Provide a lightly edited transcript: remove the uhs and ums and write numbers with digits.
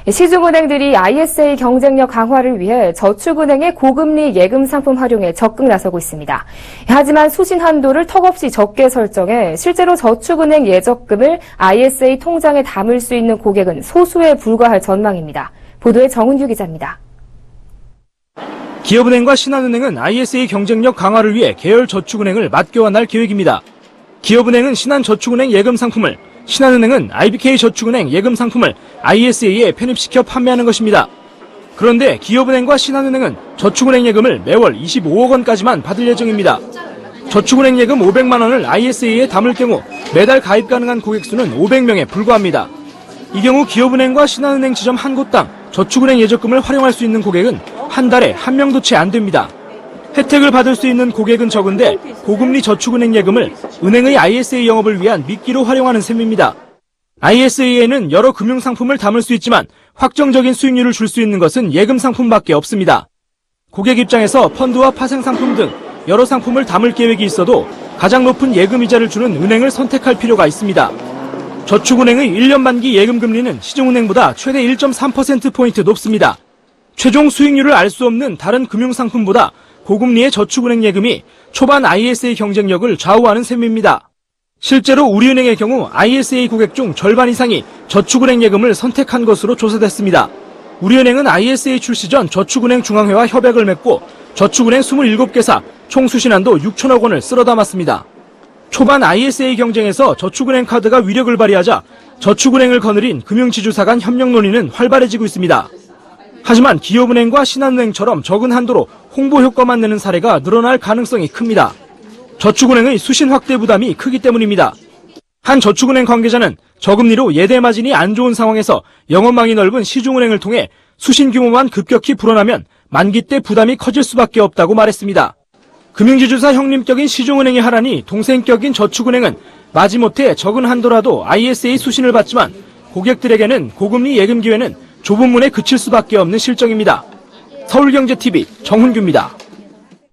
시중은행들이 ISA 경쟁력 강화를 위해 저축은행의 고금리 예금 상품 활용에 적극 나서고 있습니다. 하지만 수신 한도를 턱없이 적게 설정해 실제로 저축은행 예적금을 ISA 통장에 담을 수 있는 고객은 소수에 불과할 전망입니다. 보도에 정은규 기자입니다. 기업은행과 신한은행은 ISA 경쟁력 강화를 위해 계열 저축은행을 맞교환할 계획입니다. 기업은행은 신한저축은행 예금 상품을, 신한은행은 IBK저축은행 예금 상품을 ISA에 편입시켜 판매하는 것입니다. 그런데 기업은행과 신한은행은 저축은행 예금을 매월 25억 원까지만 받을 예정입니다. 저축은행 예금 500만 원을 ISA에 담을 경우 매달 가입 가능한 고객 수는 500명에 불과합니다. 이 경우 기업은행과 신한은행 지점 한 곳당 저축은행 예적금을 활용할 수 있는 고객은 한 달에 한 명도 채 안 됩니다. 혜택을 받을 수 있는 고객은 적은데 고금리 저축은행 예금을 은행의 ISA 영업을 위한 미끼로 활용하는 셈입니다. ISA에는 여러 금융상품을 담을 수 있지만 확정적인 수익률을 줄 수 있는 것은 예금 상품밖에 없습니다. 고객 입장에서 펀드와 파생상품 등 여러 상품을 담을 계획이 있어도 가장 높은 예금 이자를 주는 은행을 선택할 필요가 있습니다. 저축은행의 1년 만기 예금 금리는 시중은행보다 최대 1.3%포인트 높습니다. 최종 수익률을 알 수 없는 다른 금융상품보다 고금리의 저축은행 예금이 초반 ISA 경쟁력을 좌우하는 셈입니다. 실제로 우리은행의 경우 ISA 고객 중 절반 이상이 저축은행 예금을 선택한 것으로 조사됐습니다. 우리은행은 ISA 출시 전 저축은행 중앙회와 협약을 맺고 저축은행 27개사 총 수신한도 6천억 원을 쓸어 담았습니다. 초반 ISA 경쟁에서 저축은행 카드가 위력을 발휘하자 저축은행을 거느린 금융지주사 간 협력 논의는 활발해지고 있습니다. 하지만 기업은행과 신한은행처럼 적은 한도로 홍보 효과만 내는 사례가 늘어날 가능성이 큽니다. 저축은행의 수신 확대 부담이 크기 때문입니다. 한 저축은행 관계자는 저금리로 예대 마진이 안 좋은 상황에서 영업망이 넓은 시중은행을 통해 수신 규모만 급격히 불어나면 만기 때 부담이 커질 수밖에 없다고 말했습니다. 금융지주사 형님격인 시중은행이 하라니 동생격인 저축은행은 마지못해 적은 한도라도 ISA 수신을 받지만 고객들에게는 고금리 예금 기회는 좁은 문에 그칠 수밖에 없는 실정입니다. 서울경제TV 정훈규입니다.